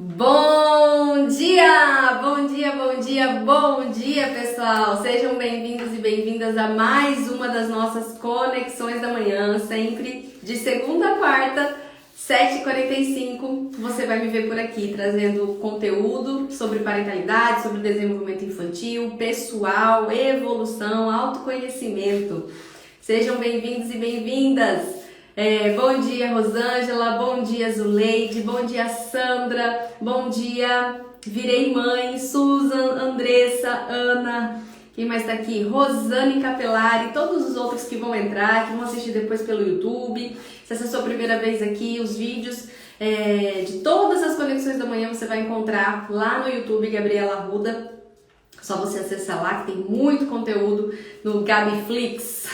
Bom dia! Bom dia, bom dia, bom dia, pessoal! Sejam bem-vindos e bem-vindas a mais uma das nossas Conexões da Manhã, sempre de segunda a quarta, 7h45. Você vai me ver por aqui trazendo conteúdo sobre parentalidade, sobre desenvolvimento infantil, pessoal, evolução, autoconhecimento. Sejam bem-vindos e bem-vindas! Bom dia, Rosângela, bom dia, Zuleide, bom dia, Sandra, bom dia, Virei Mãe, Susan, Andressa, Ana, quem mais tá aqui? Rosane Capelari, todos os outros que vão entrar, que vão assistir depois pelo YouTube. Se essa é a sua primeira vez aqui, os vídeos de todas as Conexões da Manhã você vai encontrar lá no YouTube, Gabriela Arruda. Só você acessar lá que tem muito conteúdo no Gabiflix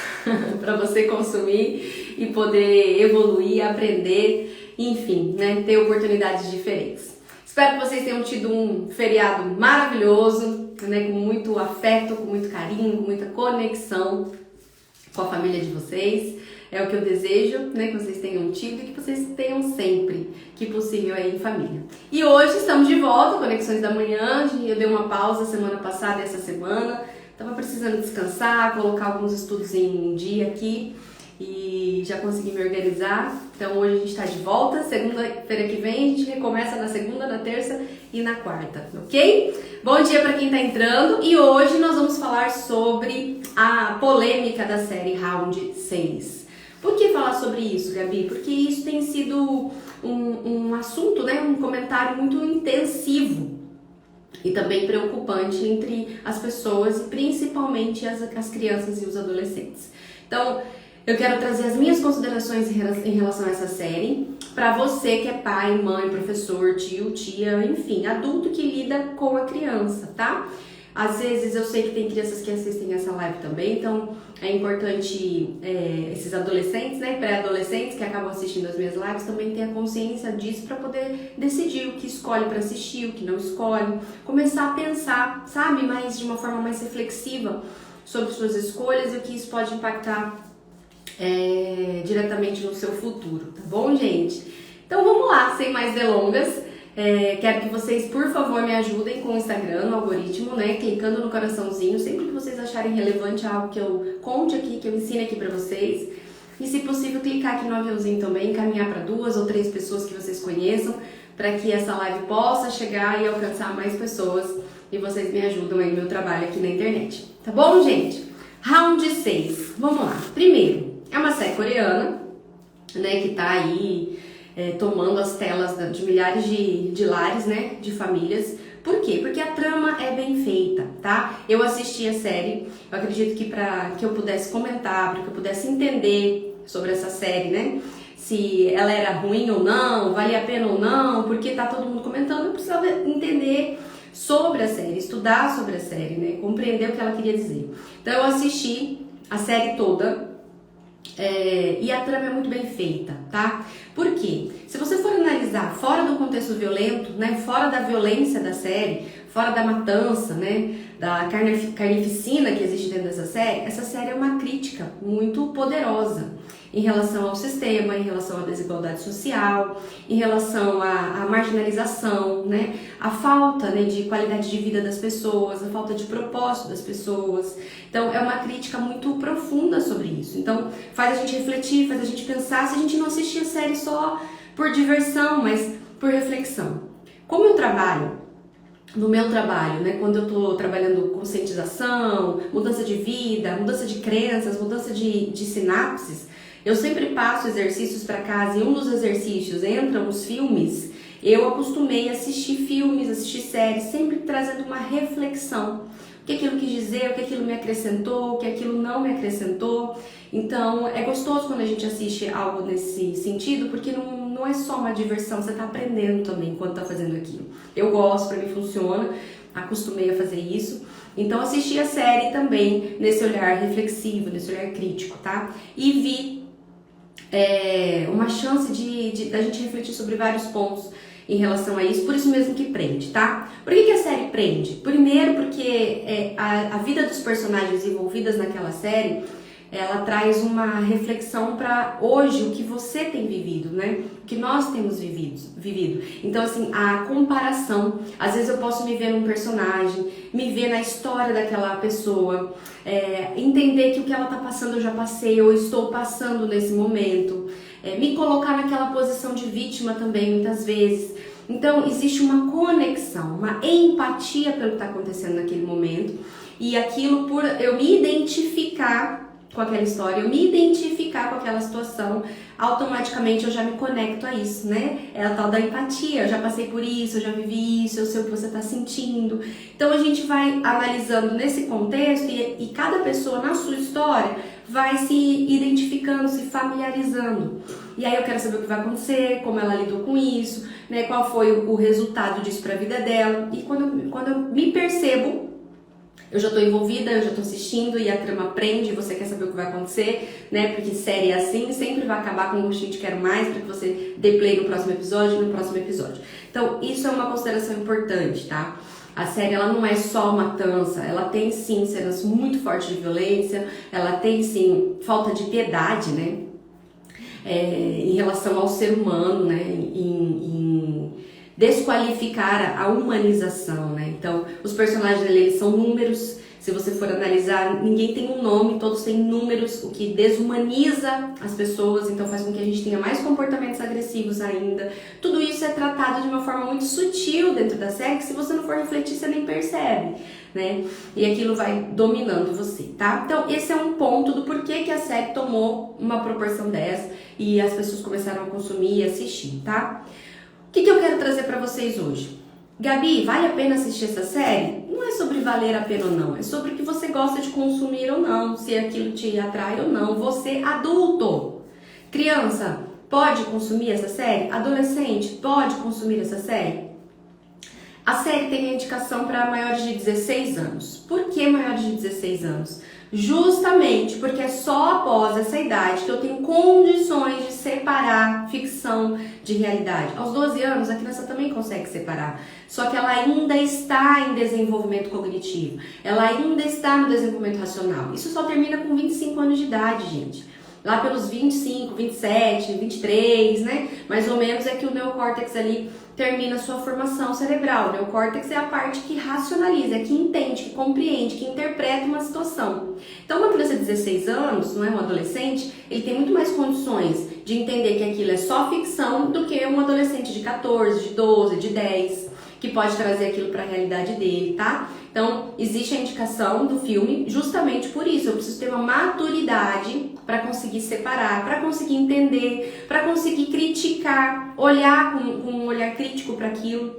para você consumir e poder evoluir, aprender, enfim, né, ter oportunidades diferentes. Espero que vocês tenham tido um feriado maravilhoso, né, com muito afeto, com muito carinho, com muita conexão com a família de vocês. É o que eu desejo, né, que vocês tenham tido e que vocês tenham sempre que possível aí em família. E hoje estamos de volta, Conexões da Manhã. Eu dei uma pausa semana passada e essa semana. Estava precisando descansar, colocar alguns estudos em dia aqui e já consegui me organizar. Então hoje a gente está de volta, segunda-feira que vem a gente recomeça na segunda, na terça e na quarta, ok? Bom dia para quem está entrando e hoje nós vamos falar sobre a polêmica da série Round 6. Por que falar sobre isso, Gabi? Porque isso tem sido um assunto, né, um comentário muito intensivo e também preocupante entre as pessoas e principalmente as crianças e os adolescentes. Então, eu quero trazer as minhas considerações em relação a essa série para você que é pai, mãe, professor, tio, tia, enfim, adulto que lida com a criança, tá? Às vezes eu sei que tem crianças que assistem essa live também, então é importante esses adolescentes, né, pré-adolescentes que acabam assistindo as minhas lives também ter a consciência disso para poder decidir o que escolhe para assistir, o que não escolhe, começar a pensar, sabe, mais de uma forma mais reflexiva sobre suas escolhas e o que isso pode impactar diretamente no seu futuro, tá bom, gente? Então vamos lá, sem mais delongas. Quero que vocês, por favor, me ajudem com o Instagram, no algoritmo, né? Clicando no coraçãozinho, sempre que vocês acharem relevante algo que eu conte aqui, que eu ensine aqui pra vocês. E, se possível, clicar aqui no aviãozinho também, encaminhar para 2 ou 3 pessoas que vocês conheçam, para que essa live possa chegar e alcançar mais pessoas. E vocês me ajudam aí no meu trabalho aqui na internet. Tá bom, gente? Round 6. Vamos lá. Primeiro, é uma série coreana, né? Que tá aí tomando as telas de milhares de lares, né, de famílias. Por quê? Porque a trama é bem feita, tá? Eu assisti a série, eu acredito que para que eu pudesse comentar, para que eu pudesse entender sobre essa série, né, se ela era ruim ou não, valia a pena ou não, porque tá todo mundo comentando, eu precisava entender sobre a série, estudar sobre a série, né, compreender o que ela queria dizer. Então eu assisti a série toda, e a trama é muito bem feita, tá? Por quê? Se você for analisar fora do contexto violento, né, fora da violência da série, fora da matança, né, da carnificina que existe dentro dessa série, essa série é uma crítica muito poderosa em relação ao sistema, em relação à desigualdade social, em relação à marginalização, né, a falta, né, de qualidade de vida das pessoas, a falta de propósito das pessoas. Então é uma crítica muito profunda sobre isso. Então faz a gente refletir, faz a gente pensar, se a gente não assistir a série só por diversão, mas por reflexão. Como eu trabalho, no meu trabalho, né, quando eu tô trabalhando conscientização, mudança de vida, mudança de crenças, mudança de sinapses, eu sempre passo exercícios para casa e um dos exercícios entram os filmes. Eu acostumei a assistir filmes, assistir séries, sempre trazendo uma reflexão. O que aquilo quis dizer, o que aquilo me acrescentou, o que aquilo não me acrescentou. Então é gostoso quando a gente assiste algo nesse sentido, porque não é só uma diversão, você está aprendendo também enquanto está fazendo aquilo. Eu gosto, para mim funciona, acostumei a fazer isso. Então assisti a série também nesse olhar reflexivo, nesse olhar crítico, tá? E vi uma chance da gente refletir sobre vários pontos em relação a isso, por isso mesmo que prende, tá? Por que a série prende? Primeiro porque a vida dos personagens envolvidas naquela série ela traz uma reflexão para hoje, o que você tem vivido, né? O que nós temos vivido. Então, assim, a comparação, às vezes eu posso me ver num personagem, me ver na história daquela pessoa, entender que o que ela tá passando eu já passei, ou estou passando nesse momento, me colocar naquela posição de vítima também, muitas vezes. Então, existe uma conexão, uma empatia pelo que está acontecendo naquele momento, e aquilo, por eu me identificar com aquela história, eu me identificar com aquela situação, automaticamente eu já me conecto a isso, né? É a tal da empatia, eu já passei por isso, eu já vivi isso, eu sei o que você está sentindo. Então a gente vai analisando nesse contexto e cada pessoa na sua história vai se identificando, se familiarizando. E aí eu quero saber o que vai acontecer, como ela lidou com isso, né? Qual foi o resultado disso para a vida dela. E quando eu me percebo, eu já tô envolvida, eu já tô assistindo e a trama prende, você quer saber o que vai acontecer, né? Porque série é assim, sempre vai acabar com um gostinho de quero mais, para que você dê play no próximo episódio. Então, isso é uma consideração importante, tá? A série, ela não é só matança, ela tem sim cenas muito fortes de violência, ela tem sim falta de piedade, né? Em relação ao ser humano, né? Em desqualificar a humanização, né? Então, os personagens eles são números. Se você for analisar, ninguém tem um nome, todos têm números, o que desumaniza as pessoas, então faz com que a gente tenha mais comportamentos agressivos ainda. Tudo isso é tratado de uma forma muito sutil dentro da série, que se você não for refletir, você nem percebe, né? E aquilo vai dominando você, tá? Então, esse é um ponto do porquê que a série tomou uma proporção dessa e as pessoas começaram a consumir e assistir, tá? O que eu quero trazer pra vocês hoje? Gabi, vale a pena assistir essa série? Não é sobre valer a pena ou não, é sobre o que você gosta de consumir ou não, se aquilo te atrai ou não. Você, adulto, criança, pode consumir essa série? Adolescente, pode consumir essa série? A série tem a indicação para maiores de 16 anos. Por que maiores de 16 anos? Justamente porque é só após essa idade que eu tenho condições de separar ficção de realidade. Aos 12 anos, a criança também consegue separar, só que ela ainda está em desenvolvimento cognitivo, ela ainda está no desenvolvimento racional. Isso só termina com 25 anos de idade, gente. Lá pelos 25, 27, 23, né? Mais ou menos é que o neocórtex ali termina a sua formação cerebral. O neocórtex é a parte que racionaliza, que entende, que compreende, que interpreta uma situação. Então, uma criança de 16 anos, não é um adolescente, ele tem muito mais condições de entender que aquilo é só ficção do que um adolescente de 14, de 12, de 10, que pode trazer aquilo para a realidade dele, tá? Então, existe a indicação do filme justamente por isso. Eu preciso ter uma maturidade para conseguir separar, para conseguir entender, para conseguir criticar, olhar com um olhar crítico para aquilo,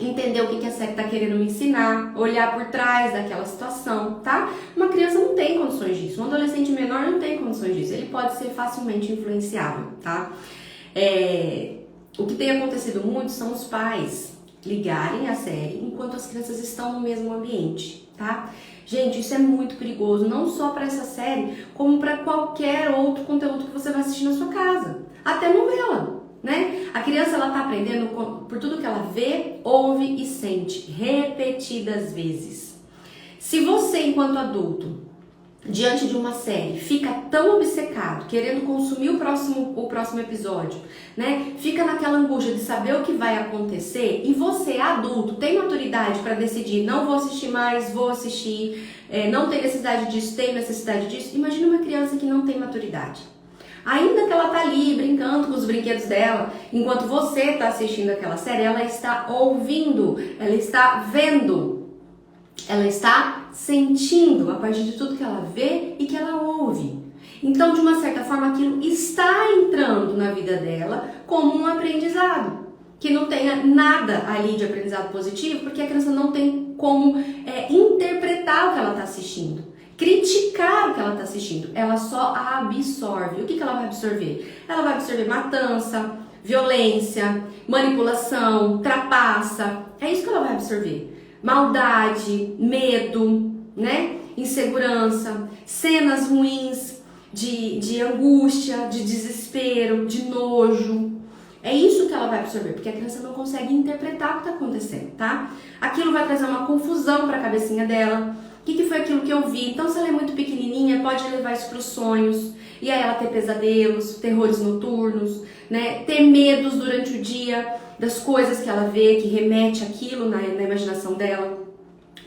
entender o que a série está querendo me ensinar, olhar por trás daquela situação, tá? Uma criança não tem condições disso, um adolescente menor não tem condições disso, ele pode ser facilmente influenciável, tá? O que tem acontecido muito são os pais ligarem a série enquanto as crianças estão no mesmo ambiente, tá? Gente, isso é muito perigoso, não só para essa série, como para qualquer outro conteúdo que você vai assistir na sua casa, até novela, né? A criança, ela tá aprendendo por tudo que ela vê, ouve e sente, repetidas vezes. Se você, enquanto adulto, diante de uma série, fica tão obcecado, querendo consumir o próximo episódio, né? Fica naquela angústia de saber o que vai acontecer, e você, adulto, tem maturidade para decidir, não vou assistir mais, vou assistir, não tem necessidade disso, tem necessidade disso. Imagina uma criança que não tem maturidade. Ainda que ela tá ali brincando com os brinquedos dela, enquanto você tá assistindo aquela série, ela está ouvindo, ela está vendo, ela está sentindo a partir de tudo que ela vê e que ela ouve. Então, de uma certa forma, aquilo está entrando na vida dela como um aprendizado, que não tenha nada ali de aprendizado positivo, porque a criança não tem como interpretar o que ela está assistindo, criticar o que ela está assistindo, ela só absorve. O que ela vai absorver? Ela vai absorver matança, violência, manipulação, trapaça, é isso que ela vai absorver. Maldade, medo, né? Insegurança, cenas ruins de angústia, de desespero, de nojo. É isso que ela vai absorver, porque a criança não consegue interpretar o que está acontecendo, tá? Aquilo vai trazer uma confusão para a cabecinha dela, O que foi aquilo que eu vi? Então, se ela é muito pequenininha, pode levar isso para os sonhos, e aí ela ter pesadelos, terrores noturnos, né? Ter medos durante o dia das coisas que ela vê, que remete aquilo na imaginação dela.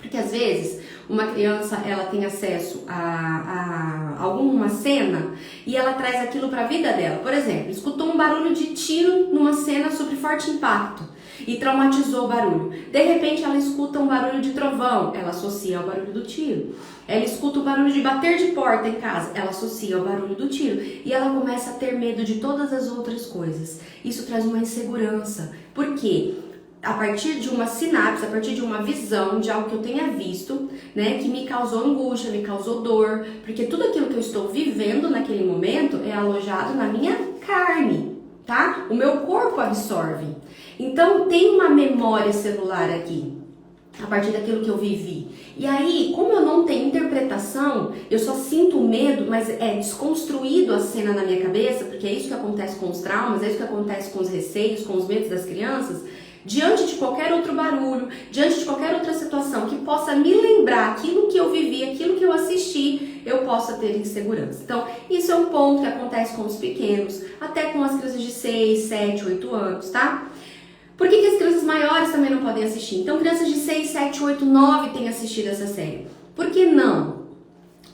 Porque às vezes uma criança ela tem acesso a alguma cena e ela traz aquilo para a vida dela. Por exemplo, escutou um barulho de tiro numa cena sobre forte impacto e traumatizou o barulho. De repente ela escuta um barulho de trovão, ela associa ao barulho do tiro. Ela escuta o barulho de bater de porta em casa, ela associa ao barulho do tiro. E ela começa a ter medo de todas as outras coisas. Isso traz uma insegurança. Por quê? A partir de uma sinapse, a partir de uma visão de algo que eu tenha visto, né, que me causou angústia, me causou dor, porque tudo aquilo que eu estou vivendo naquele momento é alojado na minha carne, tá? O meu corpo absorve. Então tem uma memória celular aqui, a partir daquilo que eu vivi. E aí, como eu não tenho interpretação, eu só sinto medo, mas é desconstruído a cena na minha cabeça, porque é isso que acontece com os traumas, é isso que acontece com os receios, com os medos das crianças. Diante de qualquer outro barulho, diante de qualquer outra situação que possa me lembrar aquilo que eu vivi, aquilo que eu assisti, eu possa ter insegurança. Então, isso é um ponto que acontece com os pequenos, até com as crianças de 6, 7, 8 anos, tá? Por que as crianças maiores também não podem assistir? Então, crianças de 6, 7, 8, 9 têm assistido essa série. Por que não?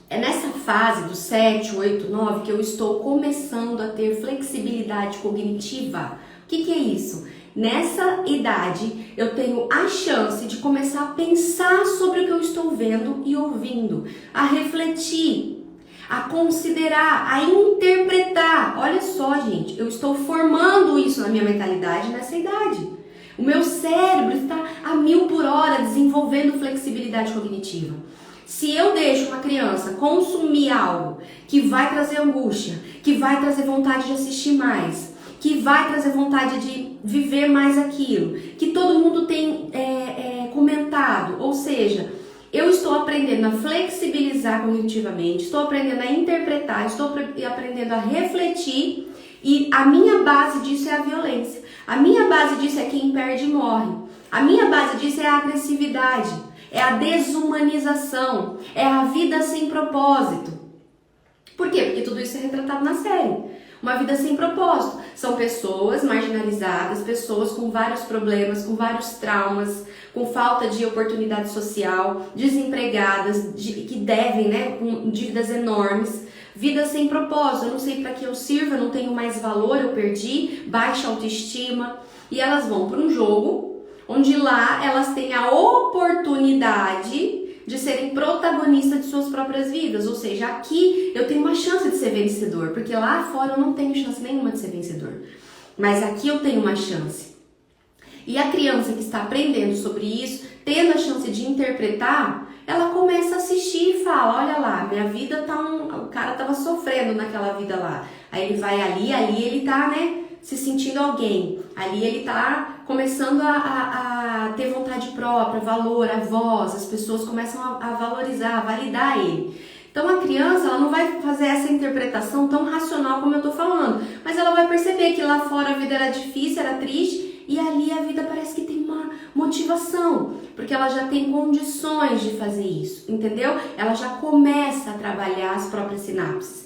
É nessa fase dos 7, 8, 9 que eu estou começando a ter flexibilidade cognitiva. O que é isso? Nessa idade, eu tenho a chance de começar a pensar sobre o que eu estou vendo e ouvindo, a refletir, a considerar, a interpretar. Olha só, gente, eu estou formando isso na minha mentalidade nessa idade. O meu cérebro está a 1000 por hora desenvolvendo flexibilidade cognitiva. Se eu deixo uma criança consumir algo que vai trazer angústia, que vai trazer vontade de assistir mais, que vai trazer vontade de viver mais aquilo, que todo mundo tem comentado, ou seja, eu estou aprendendo a flexibilizar cognitivamente, estou aprendendo a interpretar, estou aprendendo a refletir, e a minha base disso é a violência, a minha base disso é quem perde morre, a minha base disso é a agressividade, é a desumanização, é a vida sem propósito. Por quê? Porque tudo isso é retratado na série. Uma vida sem propósito. São pessoas marginalizadas, pessoas com vários problemas, com vários traumas, com falta de oportunidade social, desempregadas, que devem, né, com dívidas enormes. Vida sem propósito. Eu não sei para que eu sirvo, eu não tenho mais valor, eu perdi, baixa autoestima. E elas vão para um jogo onde lá elas têm a oportunidade de serem protagonistas de suas próprias vidas, ou seja, aqui eu tenho uma chance de ser vencedor, porque lá fora eu não tenho chance nenhuma de ser vencedor, mas aqui eu tenho uma chance. E a criança que está aprendendo sobre isso, tendo a chance de interpretar, ela começa a assistir e fala, olha lá, minha vida tá o cara tava sofrendo naquela vida lá, aí ele vai ali ele tá, né, se sentindo alguém, ali ele tá começando a ter vontade própria, valor, a voz, as pessoas começam a valorizar, a validar ele. Então a criança, ela não vai fazer essa interpretação tão racional como eu tô falando, mas ela vai perceber que lá fora a vida era difícil, era triste, e ali a vida parece que tem uma motivação, porque ela já tem condições de fazer isso, entendeu? Ela já começa a trabalhar as próprias sinapses.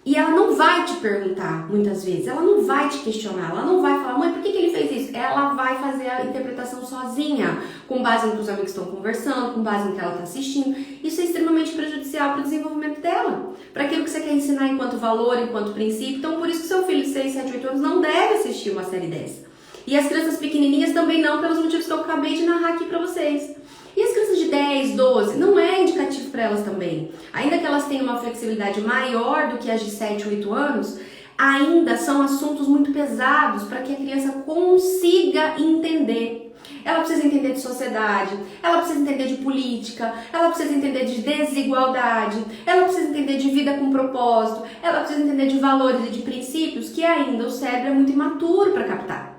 E ela não vai te perguntar, muitas vezes, ela não vai te questionar, ela não vai falar, mãe, por que ele fez isso? Ela vai fazer a interpretação sozinha, com base no que os amigos estão conversando, com base no que ela está assistindo. Isso é extremamente prejudicial para o desenvolvimento dela, para aquilo que você quer ensinar enquanto valor, enquanto princípio. Então, por isso que seu filho de 6, 7, 8 anos não deve assistir uma série dessa. E as crianças pequenininhas também não, pelos motivos que eu acabei de narrar aqui para vocês. E as crianças de 10, 12, não é indicativo para elas também. Ainda que elas tenham uma flexibilidade maior do que as de 7, 8 anos, ainda são assuntos muito pesados para que a criança consiga entender. Ela precisa entender de sociedade, ela precisa entender de política, ela precisa entender de desigualdade, ela precisa entender de vida com propósito, ela precisa entender de valores e de princípios que ainda o cérebro é muito imaturo para captar.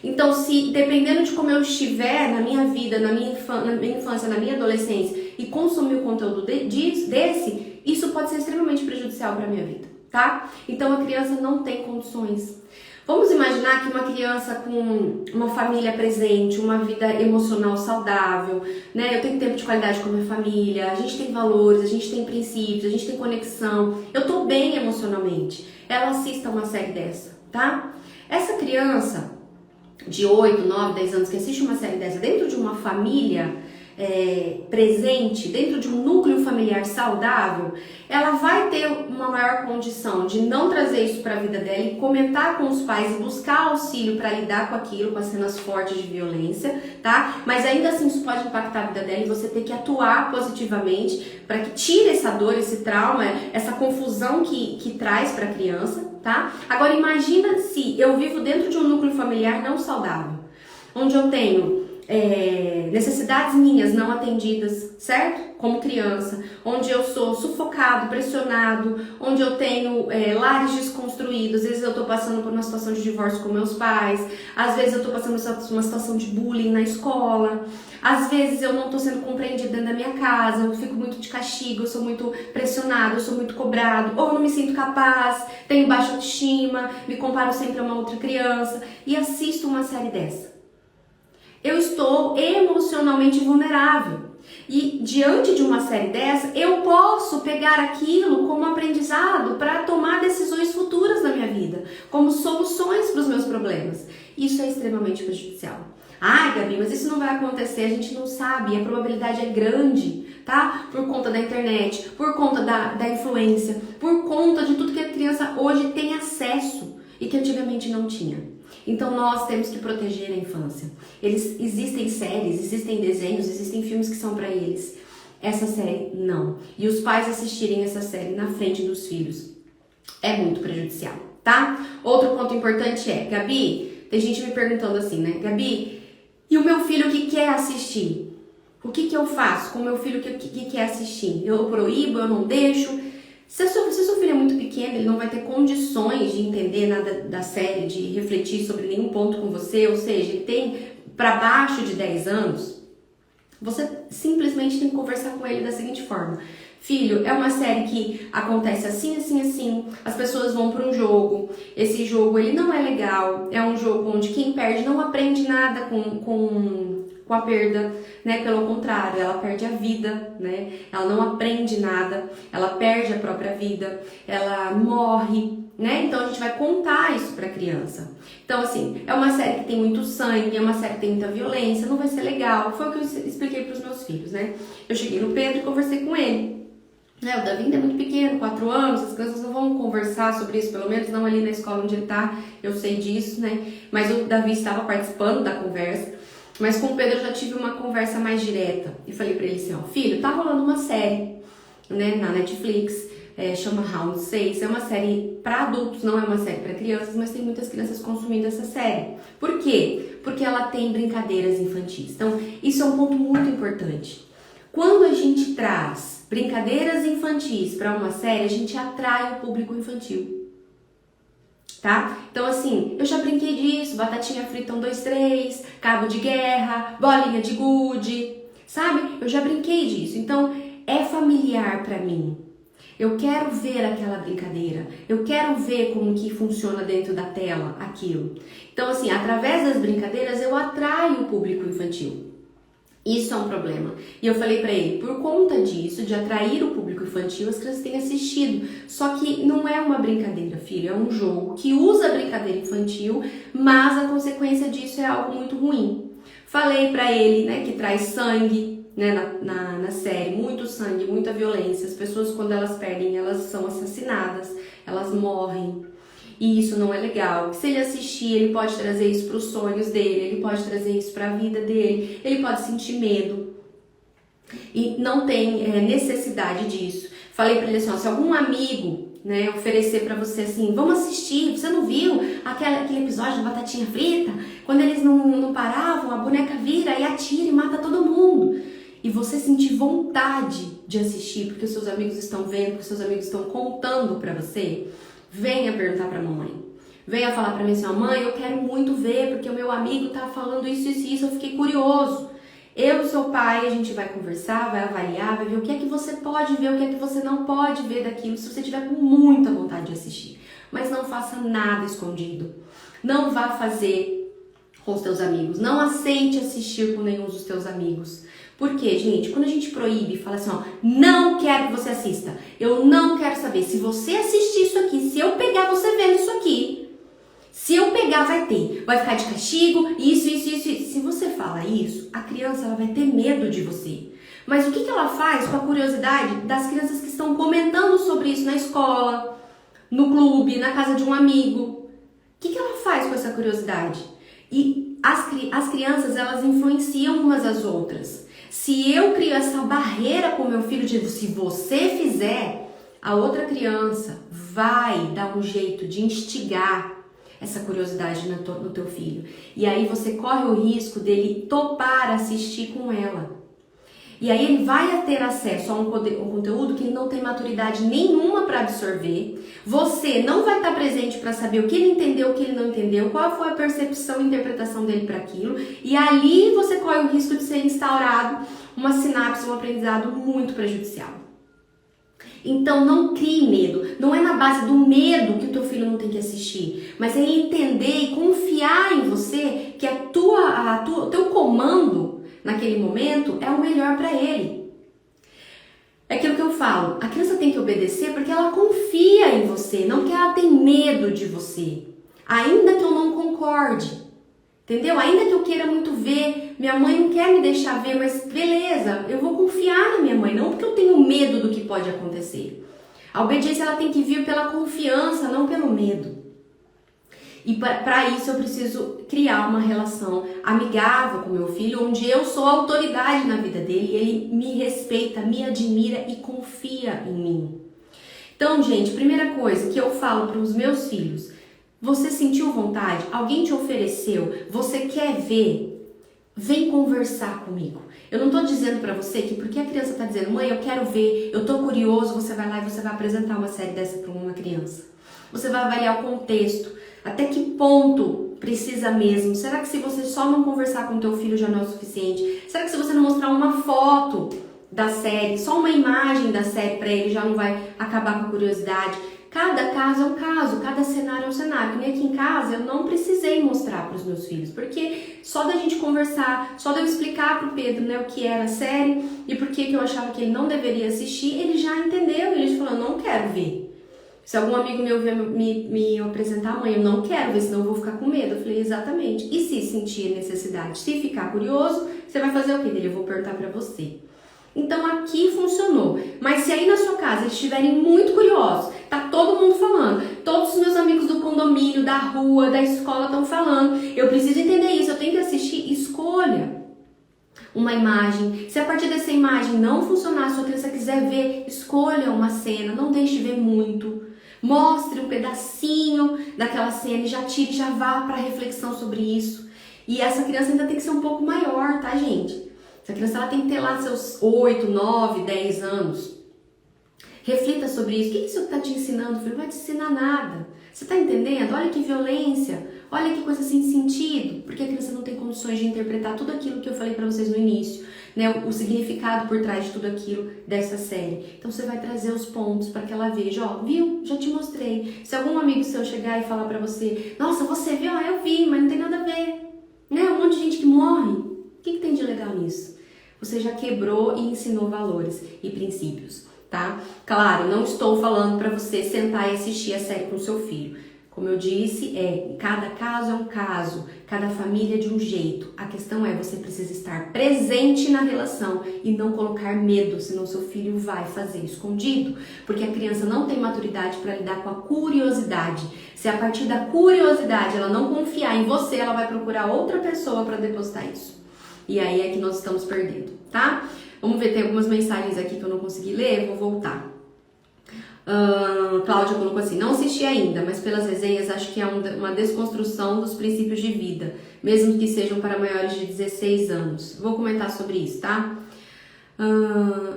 Então, se dependendo de como eu estiver na minha vida, na minha infância, na minha adolescência e consumir o conteúdo desse, isso pode ser extremamente prejudicial para a minha vida, tá? Então, a criança não tem condições. Vamos imaginar que uma criança com uma família presente, uma vida emocional saudável, né? Eu tenho tempo de qualidade com a minha família, a gente tem valores, a gente tem princípios, a gente tem conexão, eu tô bem emocionalmente. Ela assista uma série dessa, tá? Essa criança de 8, 9, 10 anos que assiste uma série dessa dentro de uma família presente, dentro de um núcleo familiar saudável, ela vai ter uma maior condição de não trazer isso para a vida dela e comentar com os pais e buscar auxílio para lidar com aquilo, com as cenas fortes de violência, tá? Mas ainda assim isso pode impactar a vida dela e você ter que atuar positivamente para que tire essa dor, esse trauma, essa confusão que traz para a criança, tá? Agora imagina se eu vivo dentro de um núcleo familiar não saudável, onde eu tenho necessidades minhas não atendidas, certo? Como criança, onde eu sou sufocado, pressionado, onde eu tenho lares desconstruídos, às vezes eu tô passando por uma situação de divórcio com meus pais, às vezes eu tô passando por uma situação de bullying na escola, às vezes eu não tô sendo compreendida dentro da minha casa, eu fico muito de castigo, eu sou muito pressionado, eu sou muito cobrado, ou não me sinto capaz, tenho baixa autoestima, me comparo sempre a uma outra criança e assisto uma série dessa. Eu estou emocionalmente vulnerável. E diante de uma série dessa, eu posso pegar aquilo como aprendizado para tomar decisões futuras na minha vida, como soluções para os meus problemas. Isso é extremamente prejudicial. Ai, Gabi, mas isso não vai acontecer, a gente não sabe, a probabilidade é grande, tá? Por conta da internet, por conta da influência, por conta de tudo que a criança hoje tem acesso e que antigamente não tinha. Então nós temos que proteger a infância. Existem séries, existem desenhos, existem filmes que são para eles. Essa série não. E os pais assistirem essa série na frente dos filhos é muito prejudicial, tá? Outro ponto importante é, Gabi, tem gente me perguntando assim, né? Gabi, e o meu filho que quer assistir? O que eu faço com o meu filho que quer assistir? Eu proíbo, eu não deixo? Se seu filho é muito pequeno, ele não vai ter condições de entender nada da série, de refletir sobre nenhum ponto com você, ou seja, ele tem para baixo de 10 anos, você simplesmente tem que conversar com ele da seguinte forma: filho, é uma série que acontece assim, assim, assim, as pessoas vão para um jogo, esse jogo ele não é legal, é um jogo onde quem perde não aprende nada com a perda, né? Pelo contrário, ela perde a vida, né? Ela não aprende nada, ela perde a própria vida, ela morre, né? Então a gente vai contar isso pra criança. Então assim, é uma série que tem muito sangue, é uma série que tem muita violência, não vai ser legal. Foi o que eu expliquei pros meus filhos, né? Eu cheguei no Pedro e conversei com ele. O Davi ainda é muito pequeno, 4 anos, as crianças não vão conversar sobre isso, pelo menos não ali na escola onde ele tá, eu sei disso, né? Mas o Davi estava participando da conversa. Mas com o Pedro eu já tive uma conversa mais direta. E falei pra ele assim, ó, filho, tá rolando uma série, né, na Netflix, chama Round 6. É uma série pra adultos, não é uma série pra crianças, mas tem muitas crianças consumindo essa série. Por quê? Porque ela tem brincadeiras infantis. Então, isso é um ponto muito importante. Quando a gente traz brincadeiras infantis pra uma série, a gente atrai o público infantil. Tá? Então assim, eu já brinquei disso, batatinha frita 1, 2, 3, cabo de guerra, bolinha de gude, sabe? Eu já brinquei disso, então é familiar pra mim. Eu quero ver aquela brincadeira, eu quero ver como que funciona dentro da tela aquilo. Então assim, através das brincadeiras eu atraio o público infantil. Isso é um problema. E eu falei pra ele, por conta disso, de atrair o público infantil, as crianças têm assistido. Só que não é uma brincadeira, filho, é um jogo que usa a brincadeira infantil, mas a consequência disso é algo muito ruim. Falei pra ele, né, que traz sangue, né, na série, muito sangue, muita violência. As pessoas, quando elas perdem, elas são assassinadas, elas morrem. E isso não é legal. Se ele assistir, ele pode trazer isso para os sonhos dele, ele pode trazer isso para a vida dele, ele pode sentir medo. E não tem necessidade disso. Falei para ele assim, ó, se algum amigo, né, oferecer para você assim, vamos assistir, você não viu aquele episódio da batatinha frita? Quando eles não paravam, a boneca vira e atira e mata todo mundo. E você sentir vontade de assistir, porque os seus amigos estão vendo, porque os seus amigos estão contando para você, venha perguntar pra mamãe. Venha falar pra mim assim, ó, mãe, eu quero muito ver, porque o meu amigo tá falando isso, isso e isso, eu fiquei curioso. Eu e seu pai, a gente vai conversar, vai avaliar, vai ver o que é que você pode ver, o que é que você não pode ver daquilo, se você tiver com muita vontade de assistir. Mas não faça nada escondido. Não vá fazer com os teus amigos. Não aceite assistir com nenhum dos teus amigos. Por quê, gente? Quando a gente proíbe e fala assim, ó, não quero que você assista. Eu não quero saber. Se você assistir isso aqui, se eu pegar você vendo isso aqui, se eu pegar vai ter. Vai ficar de castigo, isso. Se você fala isso, a criança ela vai ter medo de você. Mas o que ela faz com a curiosidade das crianças que estão comentando sobre isso na escola, no clube, na casa de um amigo? O que ela faz com essa curiosidade? E as crianças, elas influenciam umas às outras. Se eu crio essa barreira com meu filho, de se você fizer, a outra criança vai dar um jeito de instigar essa curiosidade no teu filho. E aí você corre o risco dele topar assistir com ela. E aí ele vai ter acesso a um conteúdo que ele não tem maturidade nenhuma para absorver. Você não vai estar presente para saber o que ele entendeu, o que ele não entendeu, qual foi a percepção e interpretação dele para aquilo. E ali você corre o risco de ser instaurado uma sinapse, um aprendizado muito prejudicial. Então não crie medo. Não é na base do medo que o teu filho não tem que assistir, mas é entender e confiar em você que o teu comando naquele momento é o melhor para ele. É aquilo que eu falo, a criança tem que obedecer porque ela confia em você, não porque ela tem medo de você. Ainda que eu não concorde, entendeu? Ainda que eu queira muito ver, minha mãe não quer me deixar ver, mas beleza, eu vou confiar na minha mãe, não porque eu tenho medo do que pode acontecer. A obediência ela tem que vir pela confiança, não pelo medo. E para isso eu preciso criar uma relação amigável com meu filho, onde eu sou autoridade na vida dele, ele me respeita, me admira e confia em mim. Então, gente, primeira coisa que eu falo para os meus filhos, você sentiu vontade? Alguém te ofereceu? Você quer ver? Vem conversar comigo. Eu não tô dizendo para você que porque a criança tá dizendo, mãe, eu quero ver, eu tô curioso, você vai lá e você vai apresentar uma série dessa para uma criança. Você vai avaliar o contexto. Até que ponto precisa mesmo? Será que se você só não conversar com o teu filho já não é o suficiente? Será que se você não mostrar uma foto da série, só uma imagem da série para ele já não vai acabar com a curiosidade? Cada caso é um caso, cada cenário é um cenário. Que nem aqui em casa eu não precisei mostrar para os meus filhos, porque só da gente conversar, só de eu explicar para o Pedro, né, o que era a série e por que eu achava que ele não deveria assistir, ele já entendeu, ele falou, não quero ver. Se algum amigo meu vier me apresentar, mãe, eu não quero ver, senão eu vou ficar com medo. Eu falei, exatamente. E se sentir necessidade, se ficar curioso, você vai fazer o quê dele? Eu vou perguntar pra você. Então aqui funcionou. Mas se aí na sua casa eles estiverem muito curiosos, tá todo mundo falando, todos os meus amigos do condomínio, da rua, da escola estão falando, eu preciso entender isso, eu tenho que assistir, escolha uma imagem. Se a partir dessa imagem não funcionar, se a sua criança quiser ver, escolha uma cena, não deixe ver muito. Mostre um pedacinho daquela cena e já tire, já vá para reflexão sobre isso. E essa criança ainda tem que ser um pouco maior, tá, gente? Essa criança ela tem que ter lá seus 8, 9, 10 anos. Reflita sobre isso. O que isso está te ensinando, filho? Não vai te ensinar nada. Você está entendendo? Olha que violência. Olha que coisa sem sentido. Porque a criança não tem condições de interpretar tudo aquilo que eu falei para vocês no início. Né, o significado por trás de tudo aquilo dessa série. Então você vai trazer os pontos para que ela veja, ó, viu? Já te mostrei. Se algum amigo seu chegar e falar para você, nossa, você viu? Ah, eu vi, mas não tem nada a ver. Né? Um monte de gente que morre. O que tem de legal nisso? Você já quebrou e ensinou valores e princípios, tá? Claro, não estou falando para você sentar e assistir a série com o seu filho. Como eu disse, cada caso é um caso, cada família é de um jeito. A questão é, você precisa estar presente na relação e não colocar medo, senão seu filho vai fazer escondido. Porque a criança não tem maturidade para lidar com a curiosidade. Se a partir da curiosidade ela não confiar em você, ela vai procurar outra pessoa para depositar isso. E aí é que nós estamos perdendo, tá? Vamos ver, tem algumas mensagens aqui que eu não consegui ler, vou voltar. Cláudia colocou assim, não assisti ainda, mas pelas resenhas acho que é uma desconstrução dos princípios de vida, mesmo que sejam para maiores de 16 anos. Vou comentar sobre isso, tá?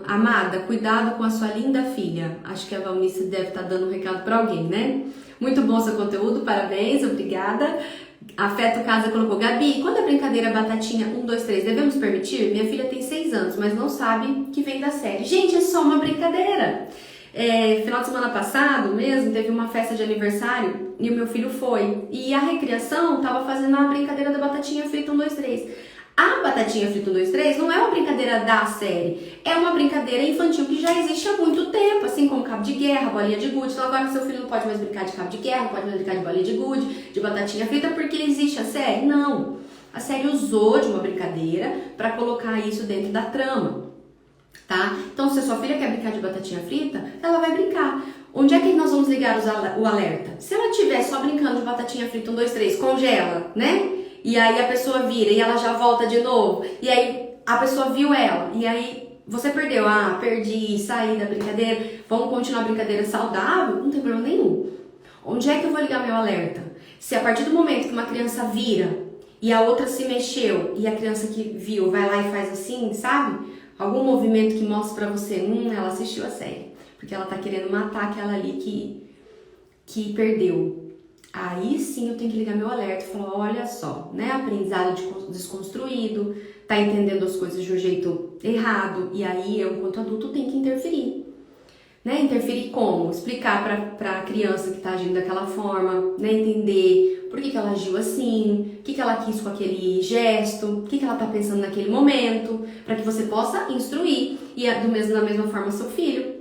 Amada, cuidado com a sua linda filha. Acho que a Valnice deve estar dando um recado para alguém, né? Muito bom seu conteúdo, parabéns, obrigada. Afeto Casa colocou, Gabi, quando a brincadeira batatinha 1, 2, 3, devemos permitir? Minha filha tem 6 anos, mas não sabe que vem da série. Gente, é só uma brincadeira. Final de semana passado mesmo, teve uma festa de aniversário E o meu filho foi. E a recriação tava fazendo a brincadeira da batatinha frita 1, 2, 3. A batatinha frita 1, 2, 3 não é uma brincadeira da série. É uma brincadeira infantil que já existe há muito tempo. Assim como cabo de guerra, bolinha de gude. Então agora seu filho não pode mais brincar de cabo de guerra, não pode mais brincar de bolinha de gude, de batatinha frita, porque existe a série? Não. A série usou de uma brincadeira para colocar isso dentro da trama. Tá? Então, se a sua filha quer brincar de batatinha frita, ela vai brincar. Onde é que nós vamos ligar o alerta? Se ela estiver só brincando de batatinha frita 1, 2, 3, congela, né? E aí a pessoa vira e ela já volta de novo. E aí a pessoa viu ela. E aí você perdeu. Ah, perdi, saí da brincadeira. Vamos continuar a brincadeira saudável? Não tem problema nenhum. Onde é que eu vou ligar meu alerta? Se a partir do momento que uma criança vira e a outra se mexeu e a criança que viu vai lá e faz assim, sabe? Algum movimento que mostra pra você, ela assistiu a série. Porque ela tá querendo matar aquela ali que perdeu. Aí sim eu tenho que ligar meu alerta e falar, olha só, né? Aprendizado desconstruído, tá entendendo as coisas de um jeito errado. E aí eu, enquanto adulto, tenho que interferir. Né? Interferir como? Explicar pra criança que tá agindo daquela forma, né? Entender por que ela agiu assim, o que ela quis com aquele gesto, o que ela tá pensando naquele momento, para que você possa instruir. E da mesma forma seu filho.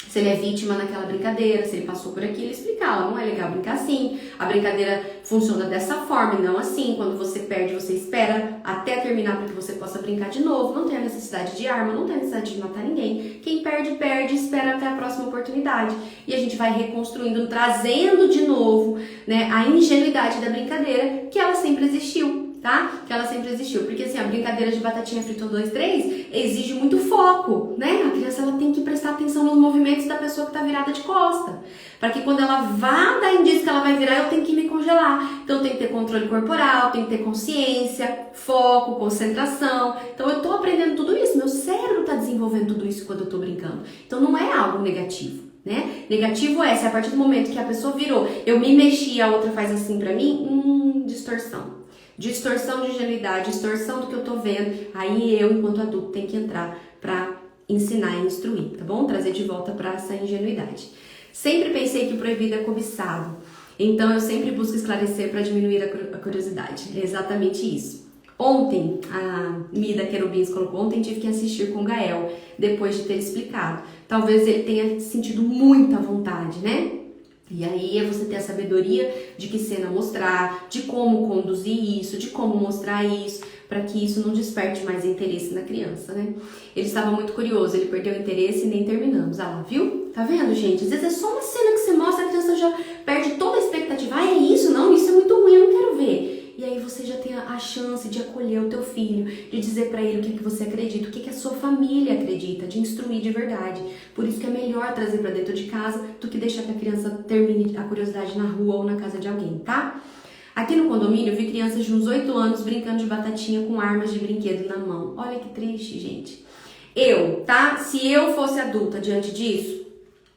Se ele é vítima naquela brincadeira, se ele passou por aquilo, explicar, não é legal brincar assim, a brincadeira funciona dessa forma e não assim, quando você perde, você espera até terminar para que você possa brincar de novo, não tem a necessidade de arma, não tem a necessidade de matar ninguém, quem perde, perde, espera até a próxima oportunidade, e a gente vai reconstruindo, trazendo de novo, né, a ingenuidade da brincadeira, que ela sempre existiu. Tá? Que ela sempre existiu, porque assim, a brincadeira de batatinha frita 1, 2, 3 exige muito foco, né? A criança ela tem que prestar atenção nos movimentos da pessoa que tá virada de costa, para que quando ela vá dar indício que ela vai virar, eu tenho que me congelar. Então tem que ter controle corporal, tem que ter consciência, foco, concentração. Então eu tô aprendendo tudo isso, meu cérebro tá desenvolvendo tudo isso quando eu tô brincando. Então não é algo negativo. Né? Negativo é se a partir do momento que a pessoa virou, eu me mexi e a outra faz assim pra mim, distorção. Distorção de ingenuidade, distorção do que eu tô vendo. Aí eu, enquanto adulto, tenho que entrar pra ensinar e instruir, tá bom? Trazer de volta pra essa ingenuidade. Sempre pensei que o proibido é cobiçado. Então eu sempre busco esclarecer pra diminuir a curiosidade. É exatamente isso. Ontem, a Mida Querubins colocou, ontem tive que assistir com o Gael, depois de ter explicado. Talvez ele tenha sentido muita vontade, né? E aí é você ter a sabedoria de que cena mostrar, de como conduzir isso, de como mostrar isso, para que isso não desperte mais interesse na criança, né? Ele estava muito curioso, ele perdeu o interesse e nem terminamos. Ah lá, viu? Tá vendo, gente? Às vezes é só uma cena que você mostra, a criança já perde toda a expectativa. Ah, é isso? Não, isso é muito ruim, eu não quero ver. E aí você já tem a chance de acolher o teu filho, de dizer pra ele o que você acredita, o que a sua família acredita, de instruir de verdade. Por isso que é melhor trazer pra dentro de casa do que deixar que a criança termine a curiosidade na rua ou na casa de alguém, tá? Aqui no condomínio eu vi crianças de uns 8 anos brincando de batatinha com armas de brinquedo na mão. Olha que triste, gente. Tá? Se eu fosse adulta diante disso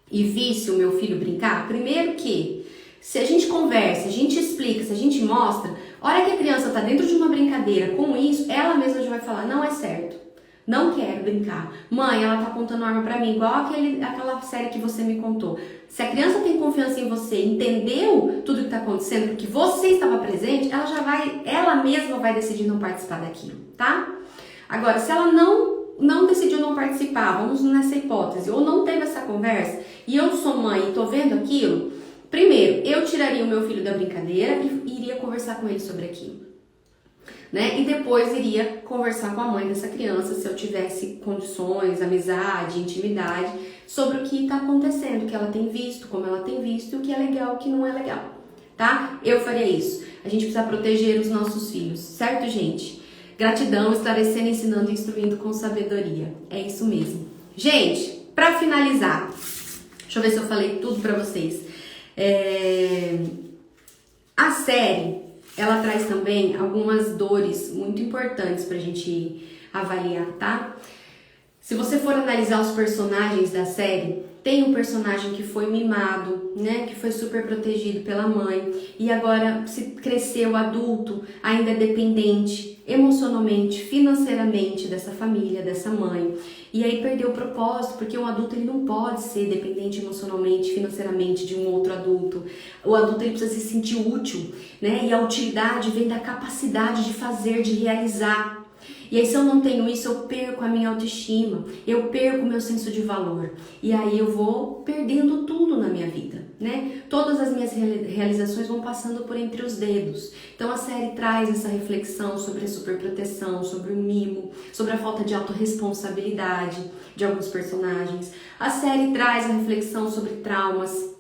e visse o meu filho brincar, primeiro que se a gente conversa, a gente explica, se a gente mostra, a hora que a criança tá dentro de uma brincadeira com isso, ela mesma já vai falar, não é certo, não quero brincar. Mãe, ela tá apontando arma pra mim, igual aquela série que você me contou. Se a criança tem confiança em você, entendeu tudo que tá acontecendo, porque você estava presente, ela mesma vai decidir não participar daquilo, tá? Agora, se ela não decidiu não participar, vamos nessa hipótese, ou não teve essa conversa, e eu sou mãe e tô vendo aquilo, primeiro, eu tiraria o meu filho da brincadeira e iria conversar com ele sobre aquilo, né? E depois iria conversar com a mãe dessa criança, se eu tivesse condições, amizade, intimidade, sobre o que está acontecendo, o que ela tem visto, como ela tem visto, e o que é legal, o que não é legal, tá? Eu faria isso. A gente precisa proteger os nossos filhos, certo, gente? Gratidão, esclarecendo, ensinando e instruindo com sabedoria. É isso mesmo. Gente, pra finalizar, deixa eu ver se eu falei tudo pra vocês. A série, ela traz também algumas dores muito importantes pra gente avaliar, tá? Se você for analisar os personagens da série, tem um personagem que foi mimado, né, que foi super protegido pela mãe e agora se cresceu adulto, ainda é dependente emocionalmente, financeiramente dessa família, dessa mãe. E aí perdeu o propósito, porque um adulto ele não pode ser dependente emocionalmente, financeiramente de um outro adulto. O adulto ele precisa se sentir útil, né? E a utilidade vem da capacidade de fazer, de realizar. E aí se eu não tenho isso, eu perco a minha autoestima, eu perco o meu senso de valor. E aí eu vou perdendo tudo na minha vida, né? Todas as minhas realizações vão passando por entre os dedos. Então a série traz essa reflexão sobre a superproteção, sobre o mimo, sobre a falta de autorresponsabilidade de alguns personagens. A série traz a reflexão sobre traumas,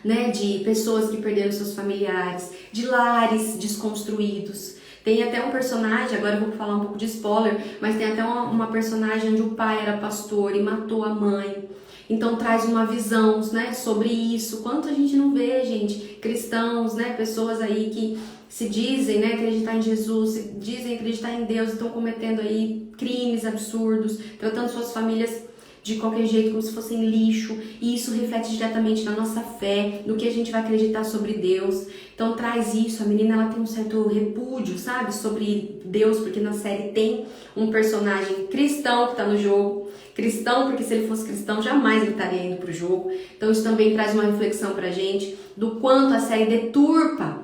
né? De pessoas que perderam seus familiares, de lares desconstruídos. Tem até um personagem, agora eu vou falar um pouco de spoiler, mas tem até uma personagem onde o pai era pastor e matou a mãe. Então traz uma visão, né, sobre isso. Quanto a gente não vê, gente, cristãos, né, pessoas aí que se dizem, né, acreditar em Jesus, se dizem acreditar em Deus, estão cometendo aí crimes absurdos, tratando suas famílias de qualquer jeito, como se fossem lixo, e isso reflete diretamente na nossa fé, no que a gente vai acreditar sobre Deus. Então traz isso, a menina ela tem um certo repúdio, sabe, sobre Deus, porque na série tem um personagem cristão que tá no jogo, cristão porque se ele fosse cristão jamais ele estaria indo pro jogo. Então isso também traz uma reflexão pra gente do quanto a série deturpa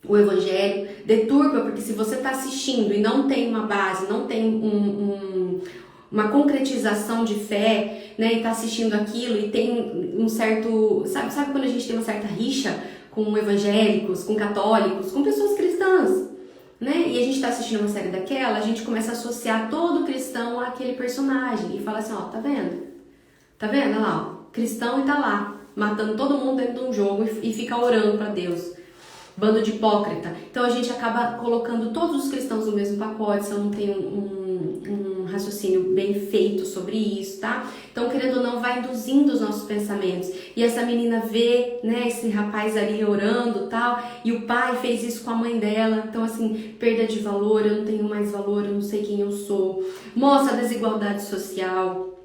o evangelho, deturpa, porque se você tá assistindo e não tem uma base, não tem uma concretização de fé, né, e tá assistindo aquilo e tem um certo, sabe quando a gente tem uma certa rixa com evangélicos, com católicos, com pessoas cristãs, né, e a gente tá assistindo uma série daquela, a gente começa a associar todo cristão àquele personagem e fala assim, ó, tá vendo, olha lá, ó, cristão e tá lá, matando todo mundo dentro de um jogo e fica orando pra Deus, bando de hipócrita. Então a gente acaba colocando todos os cristãos no mesmo pacote, se eu não tenho um raciocínio bem feito sobre isso, tá? Então, querendo ou não, vai induzindo os nossos pensamentos. E essa menina vê, né, esse rapaz ali orando e tal, e o pai fez isso com a mãe dela. Então, assim, perda de valor, eu não tenho mais valor, eu não sei quem eu sou. Mostra a desigualdade social.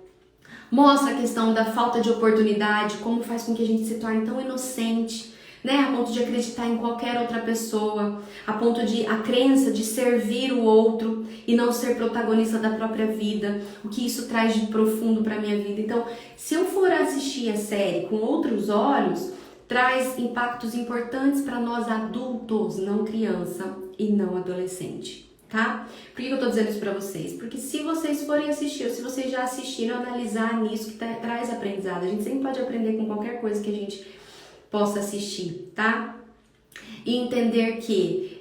Mostra a questão da falta de oportunidade, como faz com que a gente se torne tão inocente, né, a ponto de acreditar em qualquer outra pessoa, a ponto de a crença de servir o outro e não ser protagonista da própria vida, o que isso traz de profundo para minha vida. Então, se eu for assistir a série com outros olhos, traz impactos importantes para nós adultos, não criança e não adolescente, tá? Por que eu tô dizendo isso para vocês? Porque se vocês forem assistir, ou se vocês já assistiram, analisar nisso que traz aprendizado. A gente sempre pode aprender com qualquer coisa que a gente possa assistir, tá? E entender que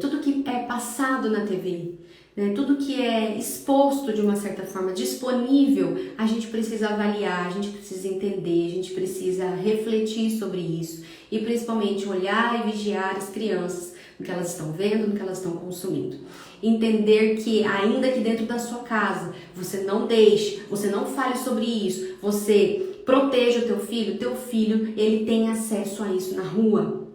tudo que é passado na TV, né, tudo que é exposto de uma certa forma, disponível, a gente precisa avaliar, a gente precisa entender, a gente precisa refletir sobre isso e principalmente olhar e vigiar as crianças no que elas estão vendo, no que elas estão consumindo. Entender que ainda que dentro da sua casa você não deixe, você não fale sobre isso, você proteja o teu filho, ele tem acesso a isso na rua.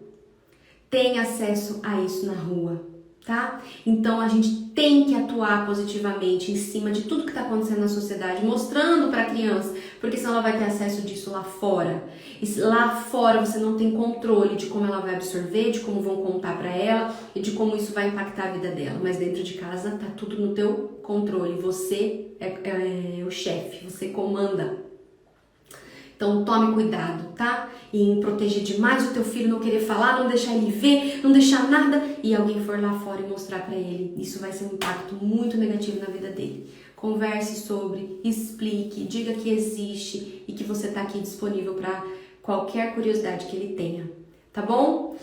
Tem acesso a isso na rua, tá? Então a gente tem que atuar positivamente em cima de tudo que está acontecendo na sociedade, mostrando para a criança, porque senão ela vai ter acesso disso lá fora. E lá fora você não tem controle de como ela vai absorver, de como vão contar para ela e de como isso vai impactar a vida dela. Mas dentro de casa tá tudo no teu controle. Você é o chefe, você comanda. Então tome cuidado, tá? Em proteger demais o teu filho, não querer falar, não deixar ele ver, não deixar nada e alguém for lá fora e mostrar pra ele. Isso vai ser um impacto muito negativo na vida dele. Converse sobre, explique, diga que existe e que você tá aqui disponível para qualquer curiosidade que ele tenha, tá bom?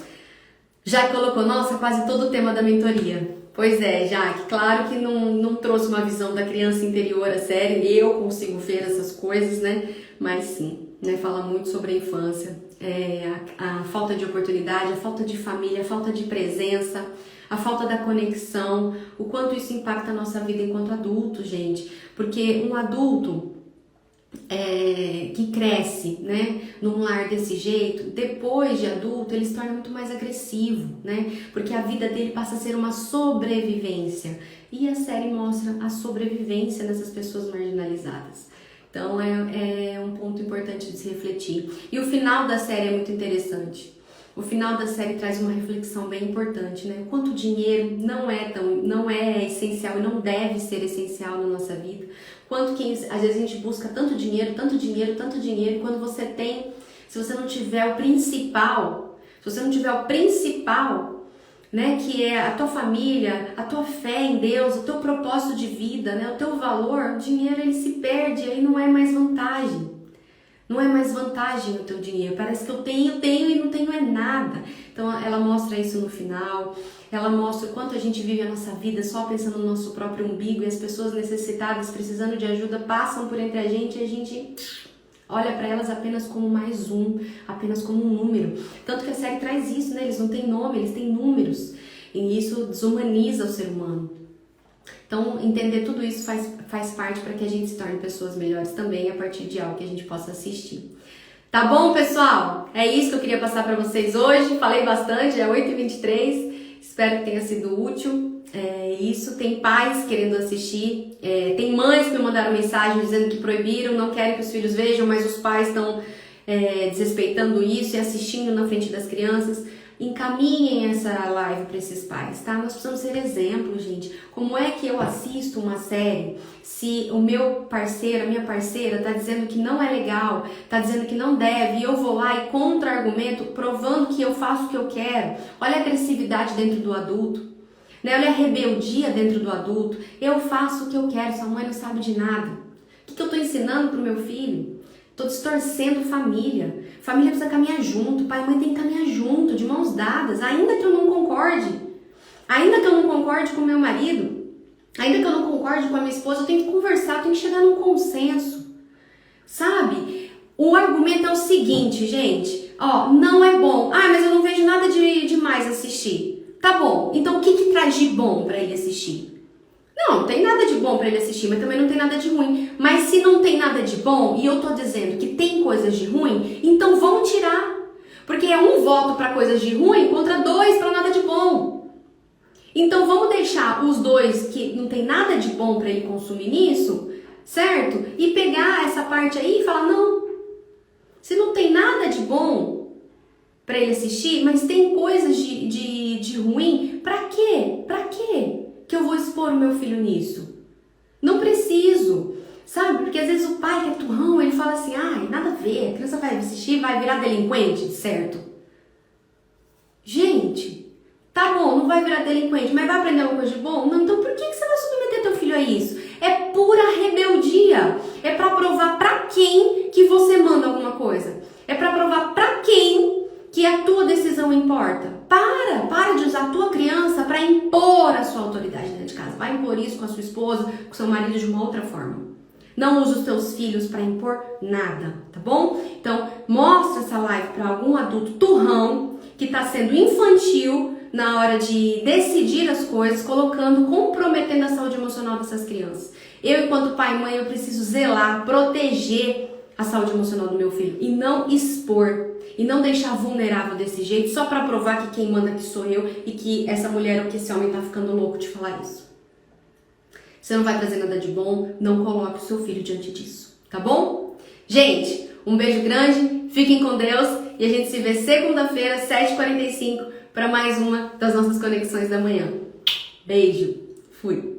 Já colocou, nossa, quase todo o tema da mentoria. Pois é, Jaque, claro que não trouxe uma visão da criança interior a sério, eu consigo ver essas coisas, né? Mas sim, né? Fala muito sobre a infância, a falta de oportunidade, a falta de família, a falta de presença, a falta da conexão, o quanto isso impacta a nossa vida enquanto adulto, gente. Porque um adulto, que cresce, né, num lar desse jeito, depois de adulto ele se torna muito mais agressivo, né, porque a vida dele passa a ser uma sobrevivência, e a série mostra a sobrevivência dessas pessoas marginalizadas. Então é um ponto importante de se refletir. E o final da série é muito interessante. O final da série traz uma reflexão bem importante, né? Quanto dinheiro não é essencial e não deve ser essencial na nossa vida. Quanto que às vezes a gente busca tanto dinheiro, e quando você tem, se você não tiver o principal, né, que é a tua família, a tua fé em Deus, o teu propósito de vida, né, o teu valor, o dinheiro ele se perde, aí não é mais vantagem. Não é mais vantagem o teu dinheiro. Parece que eu tenho e não tenho é nada. Então ela mostra isso no final. Ela mostra o quanto a gente vive a nossa vida só pensando no nosso próprio umbigo, e as pessoas necessitadas, precisando de ajuda, passam por entre a gente e a gente olha para elas apenas como mais um, apenas como um número. Tanto que a série traz isso, né? Eles não têm nome, eles têm números. E isso desumaniza o ser humano. Então, entender tudo isso faz parte para que a gente se torne pessoas melhores também, a partir de algo que a gente possa assistir. Tá bom, pessoal? É isso que eu queria passar para vocês hoje. Falei bastante, é 8h23. Espero que tenha sido útil. Isso, tem pais querendo assistir, tem mães que me mandaram mensagem dizendo que proibiram, não querem que os filhos vejam, mas os pais estão desrespeitando isso e assistindo na frente das crianças. Encaminhem essa live para esses pais, tá? Nós precisamos ser exemplo, gente. Como é que eu assisto uma série se o meu parceiro, a minha parceira tá dizendo que não é legal, tá dizendo que não deve, e eu vou lá e contra-argumento, provando que eu faço o que eu quero? Olha a agressividade dentro do adulto, né? Olha a rebeldia dentro do adulto. Eu faço o que eu quero, sua mãe não sabe de nada. O que eu tô ensinando pro meu filho? Tô distorcendo família. Família precisa caminhar junto, pai e mãe tem que caminhar junto, de mãos dadas, ainda que eu não concorde. Ainda que eu não concorde com o meu marido, ainda que eu não concorde com a minha esposa, eu tenho que conversar, eu tenho que chegar num consenso. Sabe? O argumento é o seguinte, gente, não é bom. Mas eu não vejo nada de mais assistir. Tá bom, então o que traz de bom pra ele assistir? Não tem nada de bom para ele assistir, mas também não tem nada de ruim. Mas se não tem nada de bom e eu tô dizendo que tem coisas de ruim, então vamos tirar. Porque é um voto para coisas de ruim contra 2 para nada de bom. Então vamos deixar os 2 que não tem nada de bom para ele consumir nisso, certo? E pegar essa parte aí e falar, não, se não tem nada de bom para ele assistir, mas tem coisas de ruim, pra quê? Pra quê que eu vou expor o meu filho nisso? Não preciso, sabe? Porque às vezes o pai que é turrão, ele fala assim, nada a ver, a criança vai assistir, vai virar delinquente, certo? Gente, tá bom, não vai virar delinquente, mas vai aprender alguma coisa de bom? Não, então por que você vai submeter teu filho a isso? É pura rebeldia, é pra provar pra quem que você manda alguma coisa, é pra provar pra quem que a tua decisão importa. Para de usar a tua criança para impor a sua autoridade dentro de casa. Vai impor isso com a sua esposa, com seu marido de uma outra forma. Não use os teus filhos para impor nada, tá bom? Então, mostra essa live para algum adulto turrão que está sendo infantil na hora de decidir as coisas, comprometendo a saúde emocional dessas crianças. Eu, enquanto pai e mãe, eu preciso zelar, proteger a saúde emocional do meu filho e não expor. E não deixar vulnerável desse jeito, só pra provar que quem manda aqui sou eu e que essa mulher ou que esse homem tá ficando louco de falar isso. Você não vai trazer nada de bom, não coloque o seu filho diante disso, tá bom? Gente, um beijo grande, fiquem com Deus e a gente se vê segunda-feira, 7h45, para mais uma das nossas conexões da manhã. Beijo, fui!